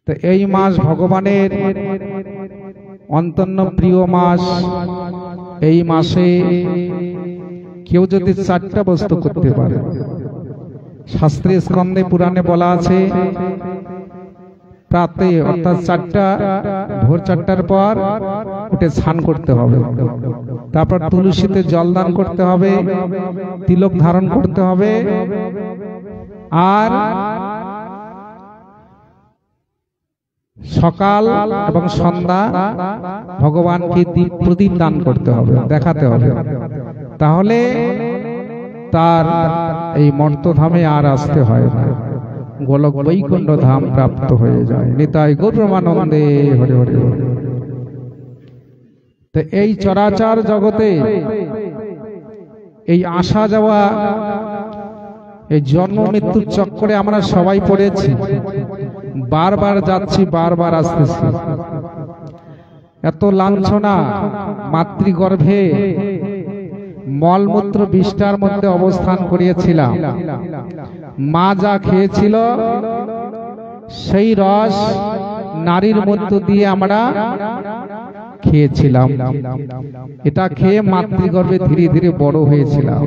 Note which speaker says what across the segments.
Speaker 1: তো এই মাস ভগবানের অন্তন্য প্রিয় মাস। এই মাসে কেউ যদি 4টা বস্তু করতে পারে, শাস্ত্রীয় স্কন্ধে পুরাণে বলা আছে প্রাতে অর্থাৎ 4টা ভোর 4টার পর উঠে স্নান করতে হবে, তারপর তুলসীতে জল দান করতে হবে, তিলক ধারণ করতে হবে, আর সকাল এবং সন্ধ্যা ভগবানকে দীপ প্রদীপ দান করতে হবে, দেখাতে হবে। তাহলে তার এই মর্তধামে আর আসতে হয় না, গোলক বৈকুণ্ঠ ধাম প্রাপ্ত হয়ে যায়। নিতাই গৌর প্রেমানন্দে হরে হরে। তো এই চরাচর জগতে এই আসা যাওয়া, এই জন্ম মৃত্যুর চক্করে আমরা সবাই পড়েছি, বারবার যাচ্ছি, বারবার আসতেছি। এত লাঞ্ছনা, মাতৃগর্ভে মলমূত্র বিষ্ঠার মধ্যে অবস্থান করিয়েছিলাম। মা যা খেয়েছিল সেই রস নারীর মধ্য দিয়ে আমরা খেয়েছিলাম। এটা খেয়ে মাতৃগর্ভে ধীরে ধীরে বড় হয়েছিলাম।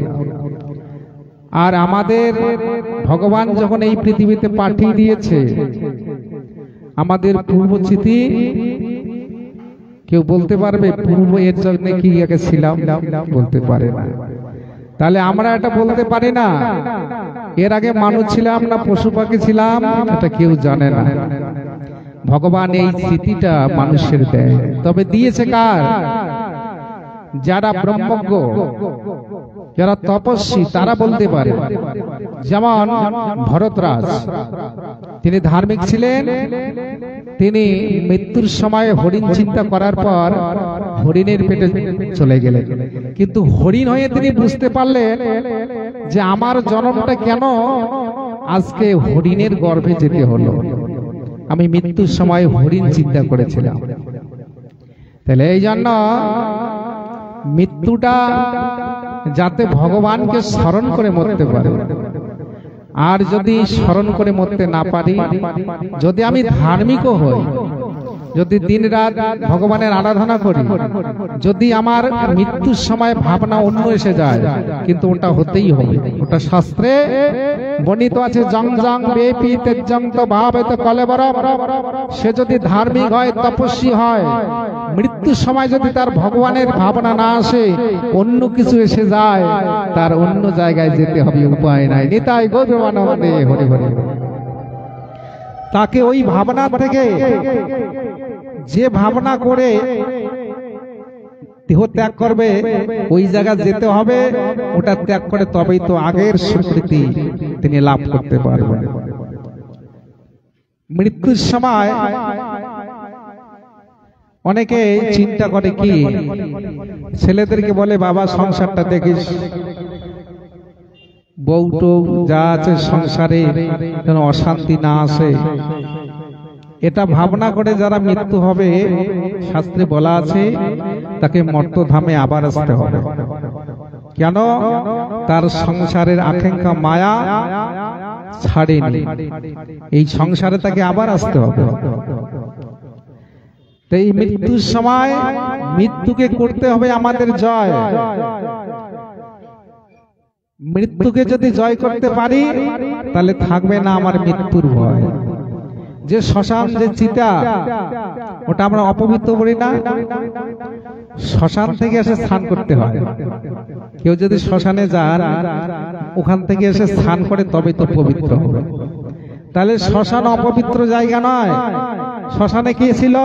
Speaker 1: আর আমাদের ভগবান যখন এই পৃথিবীতে পাঠিয়ে দিয়েছে, আমাদের পূর্বচিতি কেউ বলতে পারবে পূর্ব এর জন্য কি আগে ছিলাম? বলতে পারে না। তাহলে আমরা এটা বলতে পারি না এর আগে মানুষ ছিলাম না পশু পাখি ছিলাম, এটা কেউ জানে না। ভগবান এই স্মৃতিটা মানুষের দেয়, তবে দিয়েছে কার? যারা ব্রহ্মজ্ঞ, যারা তপস্বী, তারা বলতে পারে। যেমন ভরতরাজ, তিনি ধার্মিক ছিলেন, তিনি মৃত্যুর সময় হরিণ চিন্তা করার পর হরিণের পেটে চলে গেলেন। কিন্তু হরিণ হয়ে তিনি বুঝতে পারলেন যে আমার জন্মটা কেন আজকে হরিণের গর্ভে যেতে হলো, আমি মৃত্যুর সময় হরিণ চিন্তা করেছিলাম। তাহলে এই জন্য মৃত্যুটা যাতে ভগবানকে স্মরণ করে মরতে পারে। আর যদি স্মরণ করে মরতে না পারি, যদি আমি ধার্মিকও হই, যদি দিন রাত ভগবানের আরাধনা করি, যদি আমার মৃত্যুর সময় ভাবনা অন্য এসে যায়, কিন্তু ওটা হতেই হবে। ওটা শাস্ত্রে বর্ণিত আছে, জং জং বেপি তেজং তো ভাবেত কলেবর। সে যদি ধার্মিক হয়, তপস্বী হয়, মৃত্যুর সময় যদি তার ভগবানের ভাবনা না আসে, অন্য কিছু এসে যায়, তার অন্য জায়গায় যেতে হবে, উপায় নাই। নিতাই গৌর প্রেমানন্দে হরে হরে। তাকে ওই ভাবনা থেকে, যে ভাবনা করে দেহ ত্যাগ করবে, ওই জায়গা যেতে হবে, ওটা ত্যাগ করে তবেই তো আগের স্বীকৃতি তিনি লাভ করতে পারবেন। মৃত্যুর সময় অনেকে চিন্তা করে কি, ছেলেদেরকে বলে বাবা সংসারটা দেখিস, বউ টৌ যা আছে সংসারে যেন অশান্তি না আসে। এটা ভাবনা করে যারা মৃত্যু হবে, শাস্ত্রে বলা আছে তাকে মর্তধামে আবার আসতে হবে। কেন? তার সংসারের আকাঙ্ক্ষা মায়া ছাড়েনি, এই সংসারে তাকে আবার আসতে হবে। এই মৃত্যুর সময় মৃত্যুকে করতে হবে আমাদের জয়। মৃত্যুকে যদি জয় করতে পারি, তাহলে থাকবে না আমার মৃত্যুর ভয়। যে শ্মশান, যে চিতা, ওটা আমরা অপবিত্র করি না। শ্মশান থেকে এসে স্নান করতে হয়। কেউ যদি শ্মশানে যান, ওখান থেকে এসে স্নান করে তবে তো পবিত্র হবে। তাহলে শ্মশান অপবিত্র জায়গা নয়। শ্মশানে কি ছিল?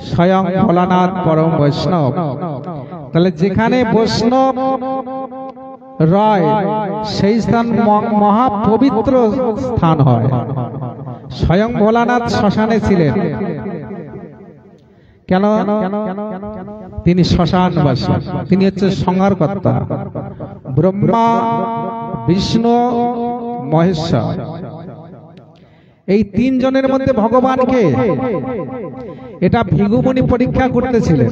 Speaker 1: স্বয়ং ভোলানাথ পরম বৈষ্ণব। তাহলে যেখানে বৈষ্ণব রয়, সেই স্থান মহাপবিত্র স্থান হয়। স্বয়ং ভোলানাথ শ্মশানে ছিলেন। কেন? তিনি শ্মশানবাসী, তিনি হচ্ছে সংহারকর্তা। ব্রহ্মা, বিষ্ণু, মহেশ্বর, এই তিনজনের মধ্যে ভগবানকে, এটা ভৃগুমুনি পরীক্ষা করতেছিলেন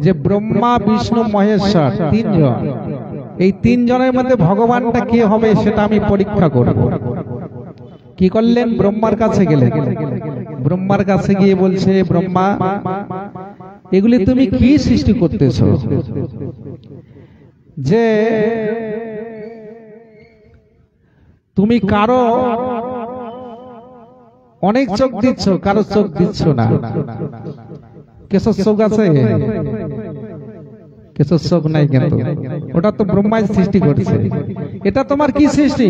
Speaker 1: যে ব্রহ্মা, বিষ্ণু, মহেশ্বর তিনজন, এই তিনজনের মধ্যে ভগবানটা কে হবে সেটা আমি পরীক্ষা করব। কি করলেন? ব্রহ্মার কাছে গেলেন। ব্রহ্মার কাছে গিয়ে বলছে, ব্রহ্মা, এগুলি তুমি কি সৃষ্টি করতেছ? যে তুমি কারো অনেক চোখ দিচ্ছ, কারো চোখ দিচ্ছ না। কেশর চোখ আছে? কেশর চোখ নাই, কিন্তু ওটা তো ব্রহ্মাই সৃষ্টি করছে। এটা তোমার কি সৃষ্টি?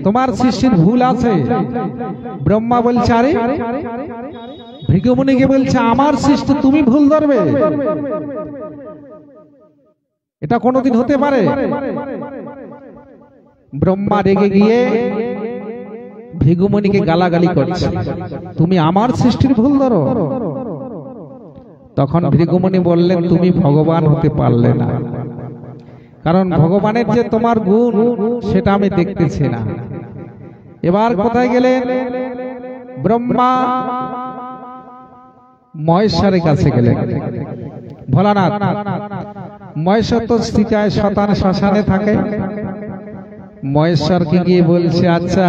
Speaker 1: তোমার সৃষ্টির ভুল আছে। ব্রহ্মা বলছে, আরে ভৃগুমুনিকে বলছে, আমার সৃষ্টি তুমি ভুল ধরবে? এটা কোনোদিন হতে পারে? ব্রহ্মা রেগে গিয়ে ভৃগুমুনিকে গালাগালি করছে, তুমি আমার সৃষ্টির ভুল ধরো। তখন ভৃগুমুনি বললেন, তুমি ভগবান হতে পারলে না, কারণ ভগবানের যে তোমার গুণ সেটা আমি দেখতেছি না। এবার কোথায় গেলেন? ব্রহ্মা মহেশ্বরের কাছে গেলেন। ভোলানাথ মহেশ্বর তো স্থিতায় শতান শ্মশানে থাকে। মহেশ্বরকে গিয়ে বলছে, আচ্ছা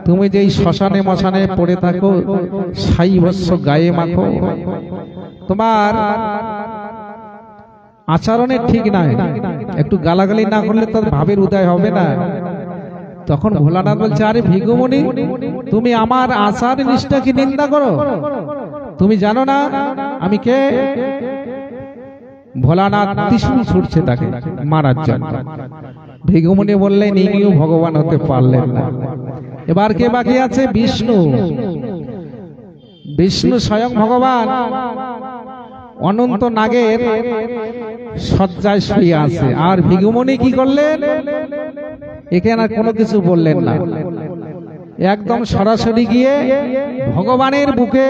Speaker 1: তুমি যে শ্মশানে মশানে পড়ে থাকো, ছাই ভস্য গায়ে মাখো, তোমার আচরণে ঠিক নাই, একটু গালাগালি না করলে তার ভাবের উদয় হবে না। তখন ভোলানাথ বলছে, আরে ভৃগুমুনি, তুমি আমার আচার নিষ্ঠাকে নিন্দা করো? তুমি জানো না আমি কে? ভোলানাথ ত্রিশূল ছুটছে তাকে মারার জন্য। ভৃগুমুনি বললেন, ইনিও ভগবান হতে পারলেন না। এবার কে বাকি আছে? বিষ্ণু। বিষ্ণু স্বয়ং ভগবান অনন্ত নাগের শয্যায় শুয়ে আছে। আর ভৃগুমুনি কি করলেন? এখানে কোনো কিছু বললেন না, একদম সরাসরি গিয়ে ভগবানের বুকে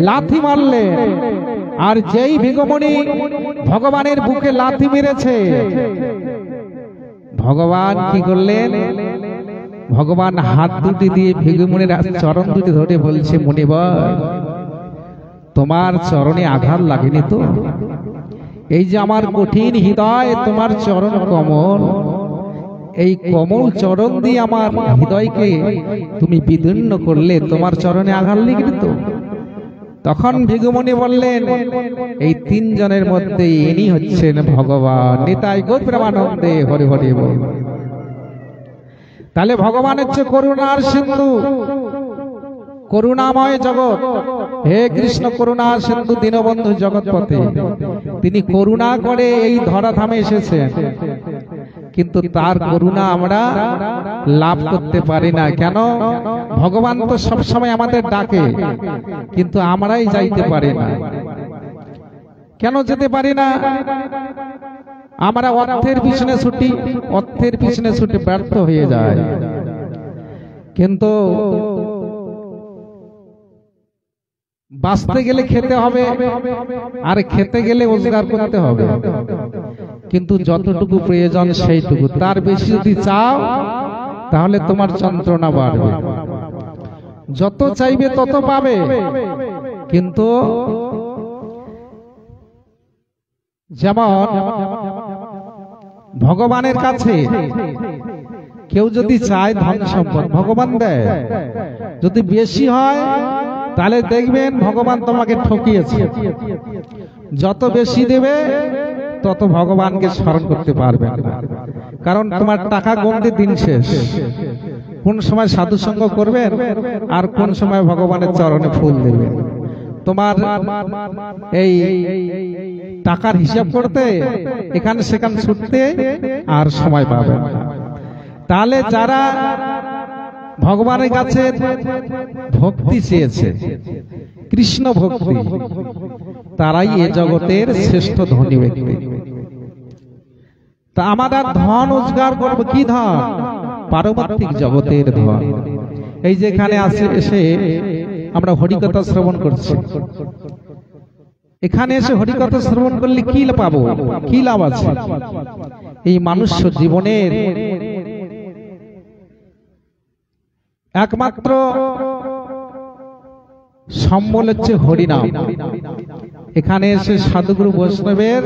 Speaker 1: লাথি মারলেন। আর যেই ভৃগুমুনি ভগবানের বুকে লাথি মেরেছে, ভগবান কি করলেন? ভগবান হাত দুটি দিয়ে ভৃগুমুনির চরণ দুটি ধরে বলছে, মুনিবর, তোমার চরণে আঘাত লাগেনি তো? এই যে আমার কঠিন হৃদয়, তোমার চরণ কমল, এই কমল চরণ দিয়ে আমার হৃদয়কে তুমি বিদীর্ণ করলে, তোমার চরণে আঘাত লাগেনি তো? তখন ভৃগুমুনি বললেন, এই তিনজনের মধ্যে ইনি হচ্ছেন ভগবান। নিতাই গৌর প্রেমানন্দে হরি হরি বল। তাহলে ভগবান হচ্ছে করুণার সিন্ধু, করুণাময় জগৎ। হে কৃষ্ণ করুণার সিন্ধু দীনবন্ধু জগৎপতি, তিনি করুণা করে এই ধরাধামে এসেছেন, কিন্তু তার করুণা আমরা লাভ করতে পারি না। কেন? ভগবান তো সবসময় আমাদের ডাকে, কিন্তু আমরাই যাইতে পারি না। কেন যেতে পারি না? আমরা অর্থের পিছনে ছুটি, অর্থের পিছনে ছুটি ব্যর্থ হয়ে যায়। কিন্তু বাঁচতে গেলে খেতে হবে, আর খেতে গেলে রোজগার করতে হবে। কিন্তু যতটুকু প্রয়োজন সেইটুকু, তার বেশি যদি চাও তাহলে তোমার যন্ত্রণা বাড়বে। যত চাইবে তত পাবে, কিন্তু যেমন ভগবানের কাছে কেউ যদি চায় ধন সম্পদ, ভগবান দেয়। যদি বেশি হয় তাহলে দেখবেন ভগবান তোমাকে ঠকিয়েছে। যত বেশি দেবে তত ভগবানকে স্মরণ করতে পারবে না, কারণ তোমার টাকা গুনতে দিন শেষ। কোন সময় সাধু সঙ্গ করবেন আর কোন সময় ভগবানের চরণে ফুল দেবেন। তোমার এই টাকার হিসাব করতে এখানে সেখানে ছুটতে আর সময় পাবে না। তাহলে যারা ভগবানের কাছে ভক্তি চেয়েছে, কৃষ্ণ ভক্তি, তারাই এ জগতের শ্রেষ্ঠ ধনী ব্যক্তি। তা আমাদের ধন রোজগার করবো কি ধন? পারমার্থিক জগতের ধন। এই যেখানে এসে আমরা হরিকথা শ্রবণ করছি, এখানে এসে হরিকথা শ্রবণ করলে কি পাবো? কি লাভ আছে? এই মানুষ জীবনের একমাত্র সম্বল হচ্ছে হরিনাম। এখানে এসে সাধুগুরু বৈষ্ণবের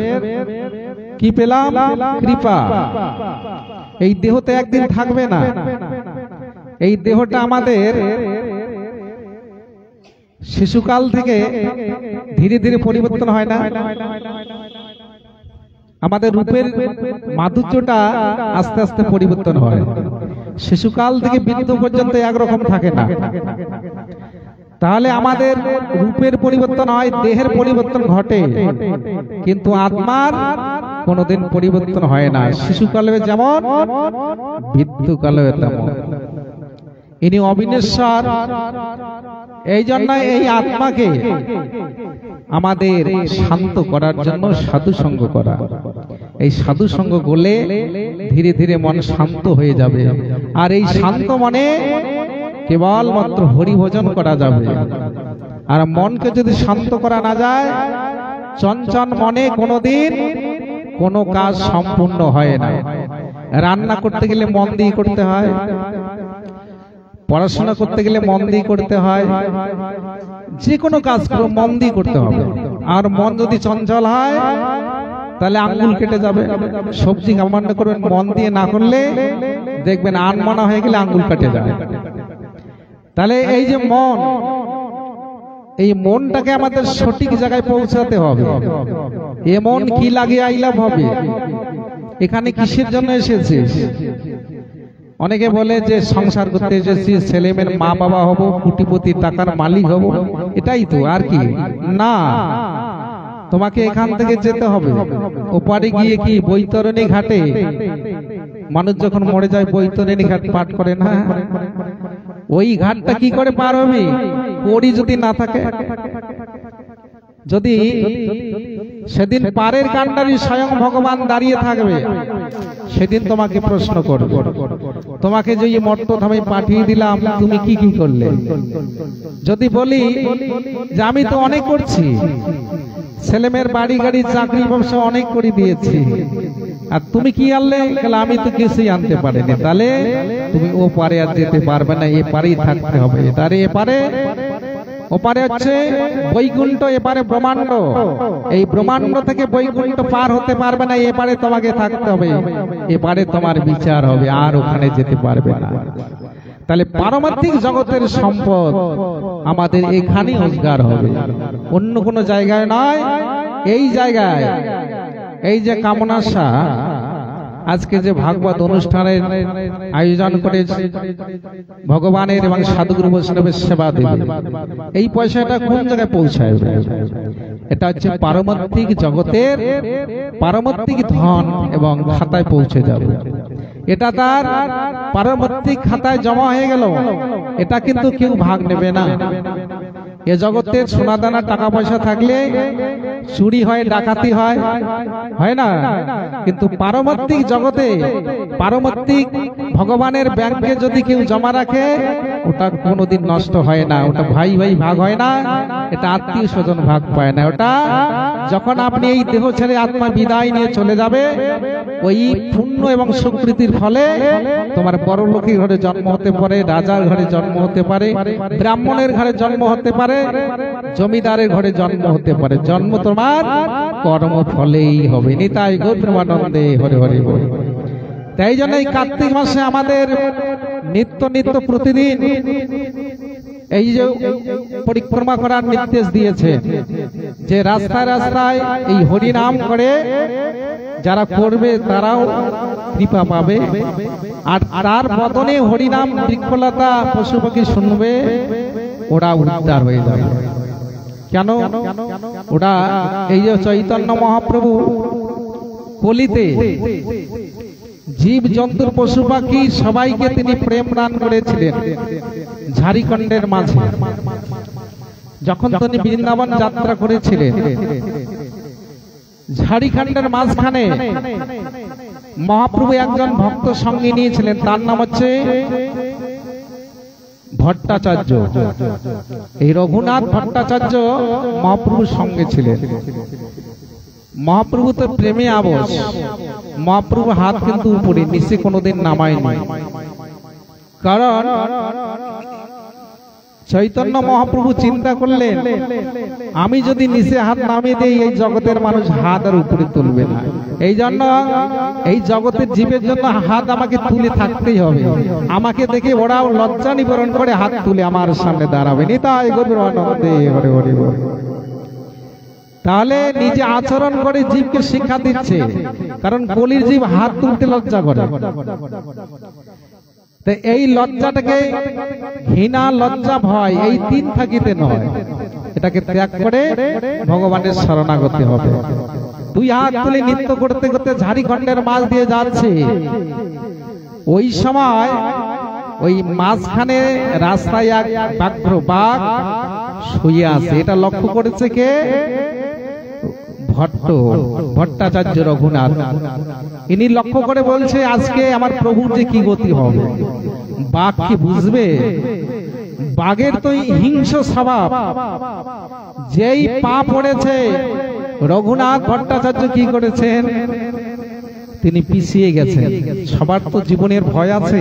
Speaker 1: কি পেলাম? কৃপা। এই দেহতে একদিন থাকবে না, এই দেহটা আমাদের শিশুকাল থেকে ধীরে ধীরে পরিবর্তন হয় না? আমাদের রূপের মাধুর্যটা আস্তে আস্তে পরিবর্তন হয়। শিশুকাল থেকে বৃদ্ধ পর্যন্ত একরকম থাকে না। তাহলে আমাদের রূপের পরিবর্তন হয়, দেহের পরিবর্তন ঘটে, কিন্তু আত্মার কোনোদিন পরিবর্তন হয় না। শিশুকালে যেমন, বৃদ্ধকালে তেমন। ইনি অবিনশ্বর। এই জন্য এই আত্মাকে আমাদের শান্ত করার জন্য সাধু সঙ্গ করা। এই সাধু সঙ্গ করলে ধীরে ধীরে মন শান্ত হয়ে যাবে। আর এই শান্ত মনে কেবলমাত্র হরিভজন করা যাবে। আর মনকে যদি শান্ত করা না যায়, চঞ্চল মনে কোনোদিন কোনো কাজ সম্পূর্ণ হয় না। রান্না করতে গেলে মন দিয়ে করতে হয়, পড়াশোনা করতে গেলে মন দিয়ে করতে হয়, যে কোনো কাজ করো মন দিয়ে করতে হবে। আর মন যদি চঞ্চল হয় তাহলে আঙ্গুল কেটে যাবে। সবজি রান্না করবেন মন দিয়ে না করলে দেখবেন আনমনা হয়ে গেলে আঙ্গুল কেটে যাবে। তাহলে এই যে মন, এই মনটাকে আমাদের সঠিক জায়গায় পৌঁছাতে হবে। এ মন কি লাগে আইলাম হবে, এখানে কিসের জন্য এসেছিস? অনেকে বলে যে সংসার করতে এসেছি, ছেলে মেয়ের মা বাবা হব, কোটিপতি টাকার মালিক হব, এটাই তো, আর কি না। তোমাকে এখান থেকে যেতে হবে। ওপারে গিয়ে কি বৈতরণী ঘাটে মানুষ যখন মরে যায় বৈতরণী ঘাট পাঠ করে না? ওই ঘাটটা কি করে পার হবে? পড়ি যদি না থাকে। যদি সেদিন পারের কান্ডারি স্বয়ং ভগবান দাঁড়িয়ে থাকবে, সেদিন তোমাকে প্রশ্ন করবে, তোমাকে যে মর্তধামে পাঠিয়ে দিলাম তুমি কি কি করলে? যদি বলি যে আমি তো অনেক করছি, ছেলেমেয়ের বাড়ি গাড়ি চাকরি ব্যবসা অনেক করে দিয়েছি, আর তুমি কি আনলে? আমি তো কিছুই আনতে পারিনি। তাহলে তুমি ও পারে আর যেতে পারবে না, এ পারেই থাকতে হবে। তারে এপারে, ওপারে হচ্ছে বৈকুণ্ঠ, এপারে ব্রহ্মাণ্ড। এই ব্রহ্মাণ্ড থেকে বৈকুণ্ঠ পার হতে পারবে না, এপারে তোমাকে থাকতে হবে, এপারে তোমার বিচার হবে, আর ওখানে যেতে পারবে না। তাহলে পারমার্থিক জগতের সম্পদ আমাদের এখানেই রোজগার হবে, অন্য কোনো জায়গায় নয়। এই জায়গায় এই যে কামনাশা আজকে যে ভাগবত অনুষ্ঠানের আয়োজন করেছে, ভগবানের এবং সাধুগুরু বৈষ্ণবের সেবা দেবে, এই পয়সাটা কোন জায়গায় পৌঁছায়? এটা হচ্ছে পারমার্থিক জগতের পারমার্থিক ধন এবং খাতায় পৌঁছে যাবে। এটা তার পারমার্থিক খাতায় জমা হয়ে গেল, এটা কিন্তু কেউ ভাগ নেবে না। এ জগতের সোনাদানা টাকা পয়সা থাকলে চুরি হয়, ডাকাতি হয়, হয় না? কিন্তু পারমার্থিক জগতে, পারমার্থিক ভগবানের ব্যাংকে যদি কেউ জমা রাখে, ওটা কোনোদিন নষ্ট হয় না। ওটা ভাই ভাই ভাগ হয় না, এটা আত্মীয় স্বজন ভাগ পায় না। ওটা যখন আপনি এই দেহ ছেড়ে আত্মা বিদায় নিয়ে চলে যাবে, ওই পুণ্য এবং সুকৃতির ফলে তোমার বড়লোকের ঘরে জন্ম হতে পারে, রাজার ঘরে জন্ম হতে পারে, ব্রাহ্মণের ঘরে জন্ম হতে পারে, জমিদারের ঘরে জন্ম হতে পারে। জন্ম তোমার কর্ম ফলেই হবে। নিতাই গৌর প্রেমানন্দে হরে হরে বল। তাই জন্য এই কার্তিক মাসে আমাদের নিত্য নিত্য প্রতিদিন এই যে পরিক্রমা করার নির্দেশ দিয়েছে, যে রাস্তায় রাস্তায় এই হরিনাম করে যারা করবে তারাও কৃপা পাবে, আর তার বদনে হরিনাম বৃক্ষলতা পশু পাখি শুনবে, ওরা উদ্ধার হয়ে যাবে। কেন? ওরা এই যে চৈতন্য মহাপ্রভু কলিতে জীব জন্তুর পশু পাখি সবাইকে তিনি প্রেম দান করেছিলেন। ঝাড়খণ্ডের মাঝে যখন তিনি বৃন্দাবন যাত্রা করেছিলেন, ঝাড়খণ্ডের মাঝখানে মহাপ্রভু একজন ভক্ত সঙ্গে নিয়েছিলেন, তার নাম হচ্ছে ভট্টাচার্য। এই রঘুনাথ ভট্টাচার্য মহাপ্রভুর সঙ্গে ছিলেন। মহাপ্রভু তো প্রেমে আবশ, মহাপ্রভু হাত কিন্তু উপরে, নিচে কোনোদিন নামায়নি। কারণ চৈতন্য মহাপ্রভু চিন্তা করলেন, আমি যদি নিচে হাত নামিয়ে দেই এই জগতের মানুষ হাত আর উপরে তুলবে না, এই জন্য এই জগতের জীবের জন্য হাত আমাকে তুলে থাকতেই হবে। আমাকে দেখে ওরাও লজ্জা নিবারণ করে হাত তুলে আমার সামনে দাঁড়াবে। নিতাই গৌর আনন্দে হরি হরি বল। তাহলে নিজে আচরণ করে জীবকে শিক্ষা দিচ্ছে, কারণ কলির জীব হাত তুলতে লজ্জা করে। তো এই লজ্জাটাকে ঘৃণা, লজ্জা, ভয় এই তিন থাকিতে নয়, এটাকে ত্যাগ করে ভগবানের শরণাগতি হবে। দুই হাত তুলে নৃত্য করতে করতে ঝাড়িখণ্ডের মাঝ দিয়ে যাচ্ছে। ওই সময় ওই মাঝখানে রাস্তায় এক ব্যাঘ্র বাঘ শুয়ে আছে। এটা লক্ষ্য করেছে কে? ভট্টাচার্য রঘুনাথ। ইনি লক্ষ্য করে বলছে, আজকে আমার প্রভুর যে কি গতি হবে। বাঘ কি বুঝবে? বাঘের তো হিংস্র স্বভাব। যেই পা পড়েছে, রঘুনাথ ভট্টাচার্য কি করেছেন? তিনি পিছিয়ে গেছেন। সবার তো জীবনের ভয় আছে,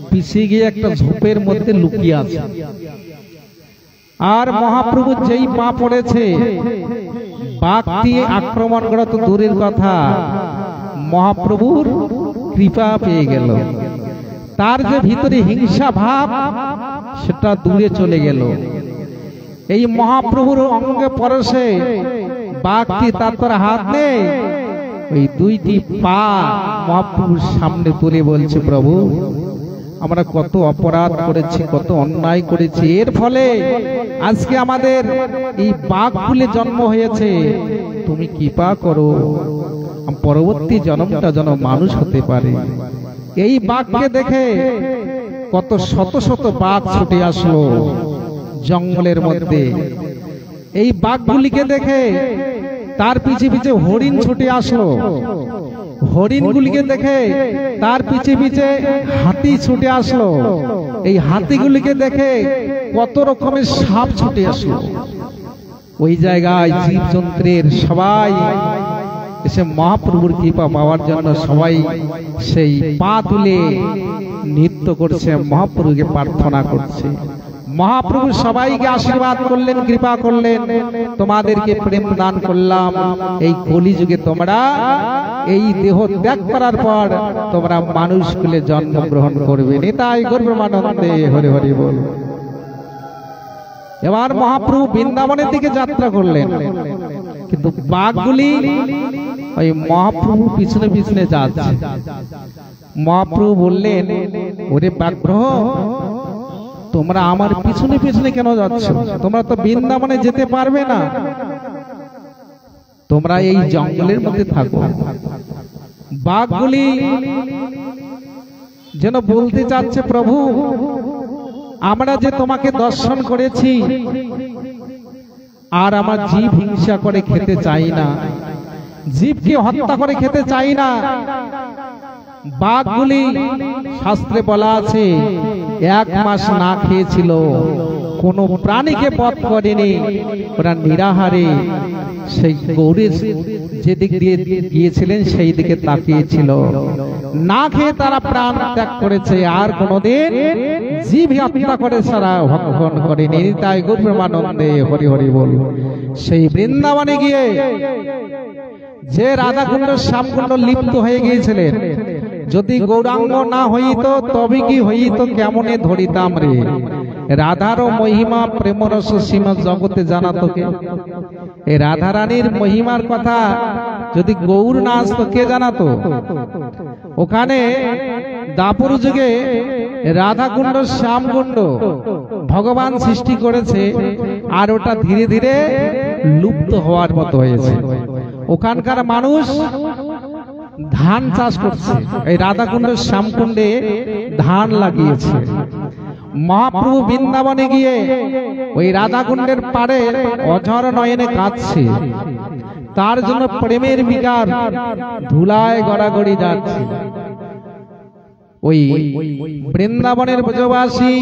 Speaker 1: পিছিয়ে গিয়ে একটা ঝোপের মধ্যে লুকিয়ে আছে। আর মহাপ্রভু যেই পা পড়েছে, বাঘটি আক্রমণ করা তো দূরের কথা, মহাপ্রভুর কৃপা পেয়ে গেল। তার যে ভিতরে হিংসা ভাব সেটা দূরে চলে গেল। এই মহাপ্রভুর অঙ্গে পরশে বাঘটি তার হাত নেই, ওই দুইটি পা মহাপ্রভুর সামনে তুলে বলছে, প্রভু আমরা কত অপরাধ করেছি, কত অন্যায় করেছি, এর ফলে আজকে আমাদের এই বাঘ ফুলে জন্ম হয়েছে। তুমি কৃপা করো, পরবর্তী জন্মটা যেন মানুষ হতে পারে। এই বাঘকে দেখে কত শত শত বাঘ ছুটে আসলো জঙ্গলের মধ্যে। এই বাঘগুলিকে দেখে তার পিছে পিছে হরিণ ছুটে আসলো। হরিণগুলিকে দেখে তার পিছে পিছে হাতি ছুটে আসলো। এই হাতিগুলিকে দেখে কত রকমের সাপ ছুটে আসলো। ওই জায়গায় জীবজন্তুর সবাই এসে মহাপ্রভুর কৃপা পাওয়ার জন্য সবাই সেই পা তুলে নৃত্য করছে, মহাপ্রভুকে প্রার্থনা করছে। মহাপ্রভু সবাইকে আশীর্বাদ করলেন, কৃপা করলেন, তোমাদেরকে প্রেম দান করলাম। এই কলিযুগে তোমরা এই দেহ ত্যাগ করার পর তোমরা মানুষ কুলে জন্মগ্রহণ করবে। নিতাই গৌর প্রেমানন্দে হরি হরি বল। এবার মহাপ্রভু বৃন্দাবনের দিকে যাত্রা করলেন, কিন্তু বাঘগুলি ওই মহাপ্রভু পিছনে পিছনে যাচ্ছে। মহাপ্রভু বললেন, ওরে ব্যাঘ্র, তোমরা আমার পিছনে পিছনে কেন যাচ্ছ? তোমরা তো বৃন্দাবনে যেতে পারবে না, তোমরা এই জঙ্গলের মধ্যে থাকো। বাঘগুলি যেন বলতে চাচ্ছে, প্রভু আমরা যে তোমাকে দর্শন করেছি, আর আমার জীব হিংসা করে খেতে চাই না, জীবকে হত্যা করে খেতে চাই না। বাঘগুলি শাস্ত্রে বলা আছে 1 মাস না খেয়েছিল, কোনো প্রাণীকে বধ করেনি। ওরা নিরাহারে সেই গৌরীর যেদিক দিয়ে গিয়েছিলেন সেই দিকে তাকিয়েছিল। না খেয়ে তারা প্রাণ ত্যাগ করেছে, আর কোনোদিন জীব হত্যা করে সারা ভক্ষণ করেনি। তাই গৌর প্রেমানন্দে হরি হরি বল। সেই বৃন্দাবনে গিয়ে যে রাধাকুণ্ড শ্যামকুণ্ড লিপ্ত হয়ে গিয়েছিলেন, যদি গৌরাঙ্গ না হইত তবে কি হইত, কেমনে ধরিতাম রে। রাধার মহিমা প্রেমরস সীমা জগতে জানাতো কে? এই রাধারানীর মহিমার কথা যদি গৌর না আসতো কে জানাতো? ওখানে দাপর যুগে রাধাকুণ্ড শ্যামকুণ্ড ভগবান সৃষ্টি করেছে, আর ওটা ধীরে ধীরে লুপ্ত হওয়ার মতো হয়েছে। ওখানকার মানুষ ধান চাষ করছে, এই রাধাকুণ্ড শ্যামকুণ্ডে ধান লাগিয়েছে। মহাপ্রভু বৃন্দাবনে গিয়ে ওই রাধাকুণ্ডের পাড়ে অঝর নয়নে কাঁদছে, তার জন্য প্রেমের বিকার ধুলায় গড়াগড়ি যাচ্ছে। ওই বৃন্দাবনের ব্রজবাসী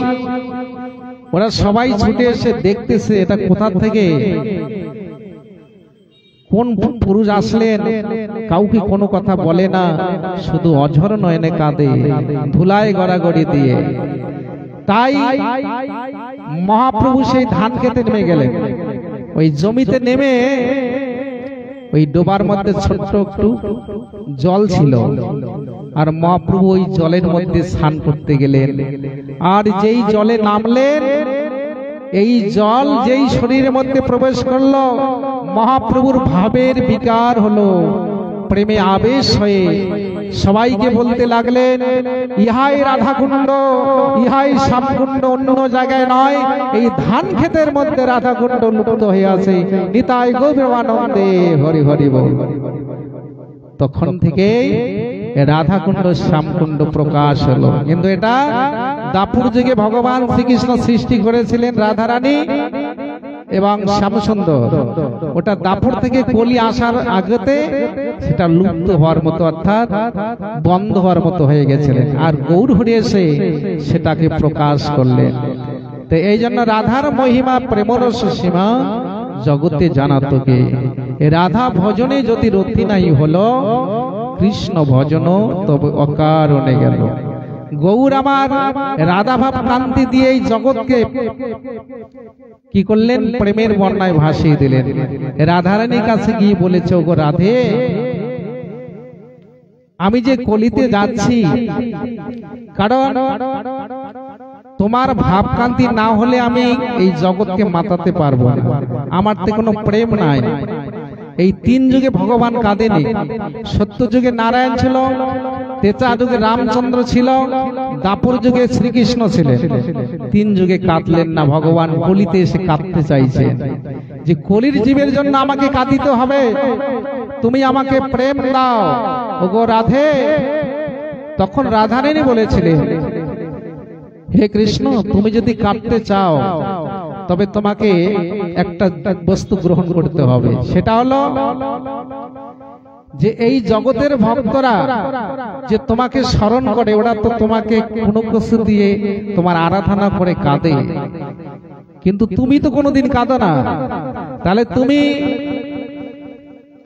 Speaker 1: ওরা সবাই ছুটে এসে দেখতেছে এটা কোথা থেকে কোন পুরুষ আসলেন। কাউকে কোনো কথা বলে না, শুধু অঝর নয়নে কাঁদে ধুলায় গড়াগড়ি দিয়ে। তাই মহাপ্রভু সেই ধান খেতে নেমে গেলেন। ওই জমিতে নেমে ওই ডোবার মধ্যে ছোট্ট একটু জল ছিল, আর মহাপ্রভু ওই জলের মধ্যে স্নান করতে গেলেন। আর যেই জলে নামলেন, এই জল যেই শরীরের মধ্যে প্রবেশ করলো, মহাপ্রভুর ভাবের বিকার হলো, প্রেমে আবেশ হয়ে সবাইকে বলতে লাগলেন, ইহাই রাধাকুণ্ড, ইহাই শ্যামকুণ্ড, অন্য জায়গায় নয়, এই ধান ক্ষেতের মধ্যে রাধাকুণ্ড লুপ্ত হয়ে আছে। নিতাই গৌরবানন্দে হরি হরি বল। তখন থেকে রাধাকুণ্ড শ্যামকুণ্ড প্রকাশ হলো। কিন্তু এটা দাপুর যুগে ভগবান শ্রীকৃষ্ণ সৃষ্টি করেছিলেন রাধারানী এবং শ্যামসুন্দর। ওটা দাপুর থেকে কলি আসার আগেতে সেটা লুপ্ত হওয়ার মতো, অর্থাৎ বন্ধ হওয়ার মতো হয়ে গেছিলেন। আর গৌর হরি এসে সেটাকে প্রকাশ করলেন। তো এই জন্য রাধার মহিমা প্রেমরস সীমা জগতে জানাতো কে। রাধা ভজনে যদি রতি নাই হলো, কৃষ্ণ ভজন তবে অকারণে গেল। গৌর আমার রাধা ভাব কান্তি দিয়ে এই জগৎকে কি করলেন? প্রেমের বন্যায় ভাসিয়ে দিলেন। রাধারানীর কাছে গিয়ে বলেছে, ওগো রাধে, আমি যে কলিতে যাচ্ছি, কারণ তোমার ভাবকান্তি না হলে আমি এই জগৎকে মাতাতে পারবো না। আমার তো কোনো প্রেম নাই। এই তিন যুগে ভগবান কাঁদেনি। সত্য যুগে নারায়ণ ছিল, তেতা যুগে রামচন্দ্র ছিল, দাপর যুগে শ্রীকৃষ্ণ ছিলেন। তিন যুগে কাঁদলেন না। ভগবান কলিতে এসে কাঁদতে চাইছেন যে কলির জীবের জন্য আমাকে কাঁদিতে হবে, তুমি আমাকে প্রেম দাও ওগো রাধে। তখন রাধারানী বলেছিলেন, হে কৃষ্ণ, তুমি যদি কাঁদতে চাও তবে তোমাকে একটা বস্তু গ্রহণ করতে হবে। সেটা হলো যে এই জগতের ভক্তরা যে তোমাকে স্মরণ করে, ওরা তো তোমাকে কোনো কিছু দিয়ে তোমার আরাধনা করে কাঁদে, কিন্তু তুমি তো কোনোদিন কাঁদো না। তাহলে তুমি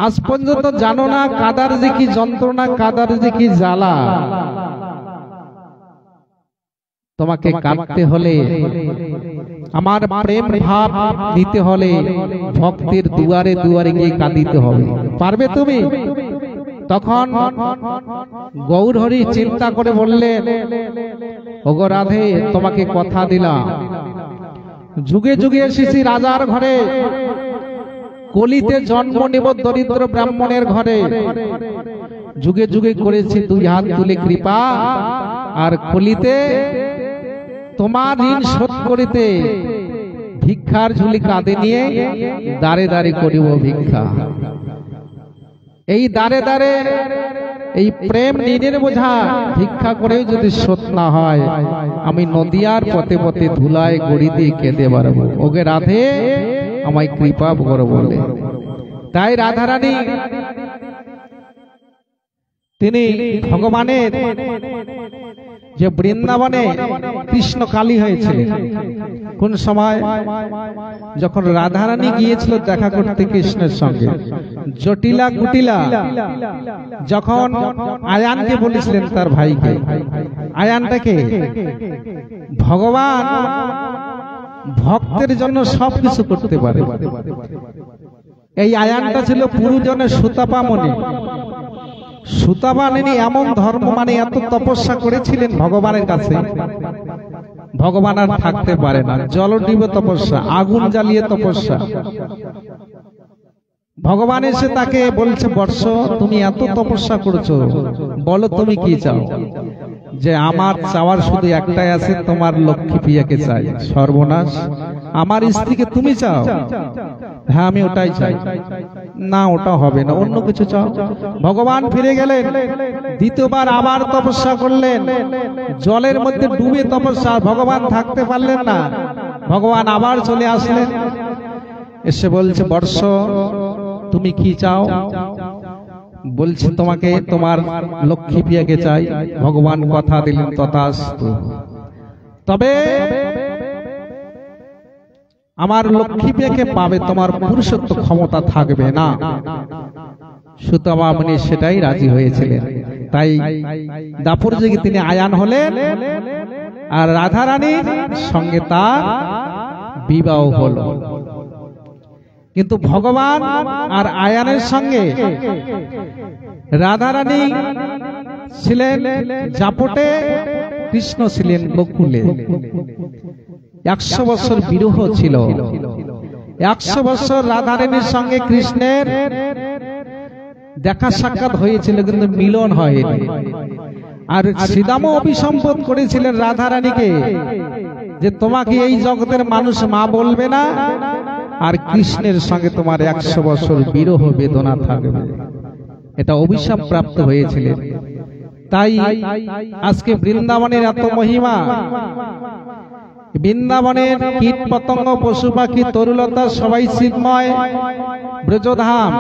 Speaker 1: আজ পর্যন্ত জানো না কাদার যে কি যন্ত্রণা, কাদার যে কি জ্বালা। তোমাকে কাঁদতে হলে, আমার প্রেম ভাব নিতে হলে ভক্তের দুয়ারে দুয়ারে গিয়ে কাঁদিতে হবে। পারবে তুমি? তখন গৌর হরি চিন্তা করে বললেন, ওগো রাধে, তোমাকে কথা দিলাম, যুগে যুগে এসেছি রাজার ঘরে, কলিতে জন্ম নেব দরিদ্র ব্রাহ্মণের ঘরে। যুগে যুগে করেছি দুই হাত তুলে কৃপা, আর কলিতে তোমার ঋণ শোধ করিতে ভিক্ষার ঝুলি কাঁধে নিয়ে দাঁড়ে দাঁড়ে করিব ভিক্ষা। এই দাঁড়ে দাঁড়ে এই প্রেম ঋণের বোঝা ভিক্ষা করেও যদি শোধ না হয়, আমি নদিয়ার পথে পথে ধুলায় গড়ি দিয়ে কেঁদে বেড়াবো। ওকে রাধে, আমায় কৃপা করো বলে। তাই রাধারানী তিনি ভগবানের যে বৃন্দাবনে কৃষ্ণ কালী হয়েছিলেন, কোন সময় যখন রাধারানী গিয়েছিল দেখা করতে কৃষ্ণের সঙ্গে, জটিলা কুটিলা যখন আয়ানকে বলেছিলেন, তার ভাইকে, আয়ানটাকে ভগবান ভক্তের জন্য সবকিছু করতে পারে। এই আয়ানটা ছিল পুরুজনের সুতাপামণি। সুতাপামণি এমন ধর্ম, মানে এত তপস্যা করেছিলেন ভগবানের কাছে, ভগবান আর থাকতে পারে না। জলডিবে তপস্যা, আগুন জ্বালিয়ে তপস্যা। ভগবান এসে তাকে বলছে, বর্ষ, তুমি এত তপস্যা করছো, বলো তুমি কি চাও? যে আমার চাওয়ার শুধু একটাই আছে, তোমার লক্ষ্মী প্রিয়াকে চাই। সর্বনাশ, আমার স্ত্রীকে তুমি চাও? হ্যাঁ, আমি ওটাই চাই। না, ওটা হবে না, অন্য কিছু চাও। ভগবান ফিরে গেলেন, দ্বিতীয়বার আবার তপস্যা করলেন, জলের মধ্যে ডুবে তপস্যা। ভগবান থাকতে পারলেন না, ভগবান আবার চলে আসলেন, এসে বলছে, বর্ষ, তুমি কি চাও? বলছে, তোমাকে তোমার লক্ষ্মী প্রিয়াকে চাই। ভগবান কথা দিলেন, তথাস্তু। তবে আমার লক্ষ্মী প্রিয়াকে পাবে, তোমার পুরুষত্ব ক্ষমতা থাকবে না। সুতাপামণি সেটাই রাজি হয়েছিলেন। তাই দাপুর যুগে তিনি আয়ান হলেন, আর রাধারানীর সঙ্গে তার বিবাহ হলো। কিন্তু ভগবান আর আয়ানের সঙ্গে রাধারানী ছিলেন জাপটে, কৃষ্ণ ছিলেন গোকুলে। 100 বছর বিরহ ছিল। 100 বছর রাধারানীর সঙ্গে কৃষ্ণের দেখা সাক্ষাৎ হয়েছিল, কিন্তু মিলন হয়নি। আর শ্রীদামও অভিসম্বোধ করেছিলেন রাধারানীকে যে তোমাকে এই জগতের মানুষ মা বলবে না, আর কৃষ্ণের সঙ্গে তোমার 100 বছর বিরহ বেদনা থাকবে। এটা অভিশাপ প্রাপ্ত হয়েছিল। তাই আজকে বৃন্দাবনের এত মহিমা। বৃন্দাবনের কীট পতঙ্গ পশু পাখি তরুলতা সবাই চিন্ময় ব্রজধাম।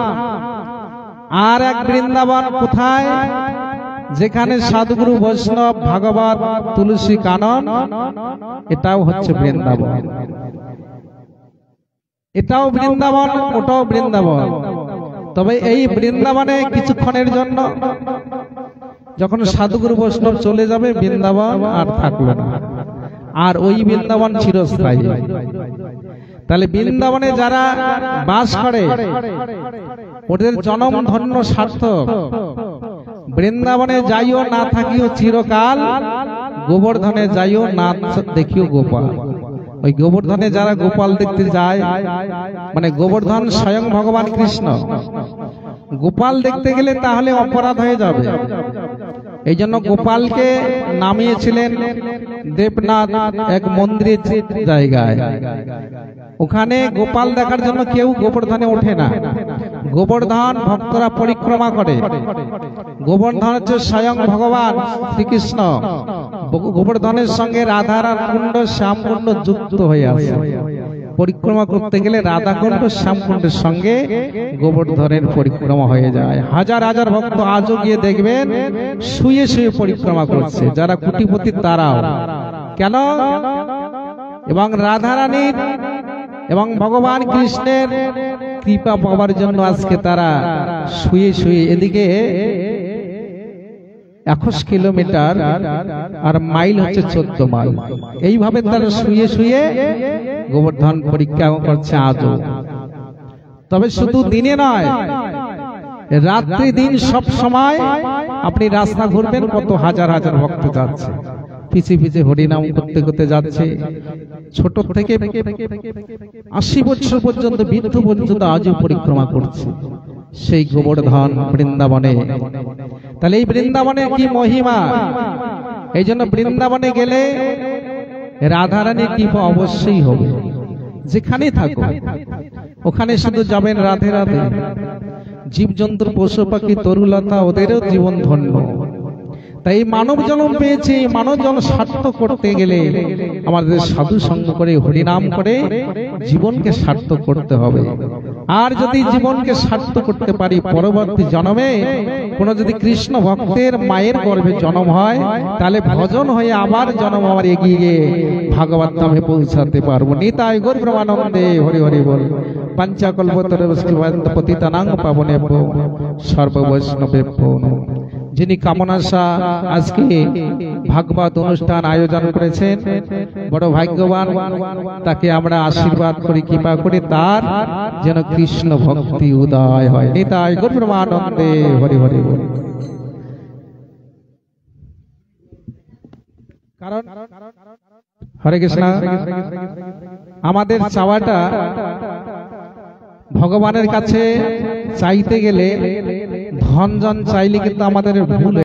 Speaker 1: আর এক বৃন্দাবন কোথায়? যেখানে সাধুগুরু বৈষ্ণব ভাগবত তুলসী কানন, এটাও হচ্ছে বৃন্দাবন। এটাও বৃন্দাবন, ওটাও বৃন্দাবন। তবে এই বৃন্দাবনে কিছুক্ষণের জন্য, যখন সাধুগুরু বৈষ্ণব চলে যাবে বৃন্দাবন আর থাকলো না, আর ওই বৃন্দাবন চিরস্থায়ী। তাহলে বৃন্দাবনে যারা বাস করে ওদের জনম ধন্য সার্থক। বৃন্দাবনে যাইও না থাকিও চিরকাল, গোবর্ধনে যাইও না দেখিও গোপাল। ওই গোবর্ধনে যারা গোপাল দেখতে যায়, মানে গোবর্ধন স্বয়ং ভগবান কৃষ্ণ। গোপাল দেখতে গেলে তাহলে অপরাধ হয়ে যাবে। এই জন্য গোপালকে নামিয়েছিলেন দেবনাথ এক মন্দিরের জায়গায়। ওখানে গোপাল দেখার জন্য কেউ গোবর্ধনে ওঠে না। গোবর্ধন ভক্তরা পরিক্রমা করে। গোবর্ধন হচ্ছে স্বয়ং ভগবান শ্রীকৃষ্ণ। গোবর্ধনের সঙ্গে রাধার কুণ্ড শ্যামকুণ্ড যুক্ত হয়ে আছে। পরিক্রমা করতে গেলে রাধাকুণ্ড শ্যামকুণ্ডের সঙ্গে গোবর্ধনের পরিক্রমা হয়ে যায়। হাজার হাজার ভক্ত আজও গিয়ে দেখবেন শুয়ে শুয়ে পরিক্রমা করছে, যারা কোটিপতি তারাও। কেন? এবং রাধারানীর এবং ভগবান কৃষ্ণের কৃপা পাওয়ার জন্য আজকে তারা শুয়ে শুয়ে, এদিকে 21 কিলোমিটার আর মাইল হচ্ছে 14 মাইল, এইভাবে তারা শুয়ে শুয়ে গোবর্ধন পরীক্ষা করছে আজও। তবে শুধু দিনে নয়, রাত্রি দিন সব সময় আপনি রাস্তা ঘুরবেন, কত হাজার হাজার ভক্ত যাচ্ছে, পিছে পিছে হরিনাম করতে করতে যাচ্ছে। ছোট থেকে 80 বছর পর্যন্ত, বৃদ্ধ পর্যন্ত আজও পরিক্রমা করছে সেই গোবর্ধন বৃন্দাবনে। তাহলে এই বৃন্দাবনের কি মহিমা! এই জন্য বৃন্দাবনে গেলে রাধারানীর কৃপা অবশ্যই হবে। যেখানে থাকো ওখানে শুধু যাবেন রাধে রাধে। জীবজন্তুর পশু পাখি তরুলতা ওদেরও জীবন ধন্য। তাই মানব জন্ম পেয়েছে, মানব জন্ম সার্থক করতে গেলে আমাদের সাধু সঙ্গ করে হরিনাম করে জীবনকে সার্থক করতে হবে। আর যদি জীবনকে সার্থক করতে পারি, পরবর্তী জন্মে কোনো যদি কৃষ্ণ ভক্তের মায়ের গর্ভে জন্ম হয়, তাহলে ভজন হয়ে আবার জন্ম আমার এগিয়ে গিয়ে ভাগবত ধামে পৌঁছাতে পারবো। নিতাই গৌর প্রেমানন্দে হরি হরি বল। পঞ্চাকল্পতরুঃ পতিতানাং পাবনেভ্যো সর্ববৈষ্ণবেভ্যো নমঃ। যিনি কামনাসা আজকে ভাগবত অনুষ্ঠান আয়োজন করেছেন, বড় ভাগ্যবান। তাকে আমরা আশীর্বাদ করি, কৃপা করি, তার যেন কৃষ্ণ ভক্তি উদয় হয়। নিতাই গৌর প্রেমানন্দে হরি হরি বল। কারণ হরে কৃষ্ণ, আমাদের চাওয়াটা ভগবানের কাছে চাইতে গেলে ধন জন চাইলে কিন্তু আমাদের ভুল।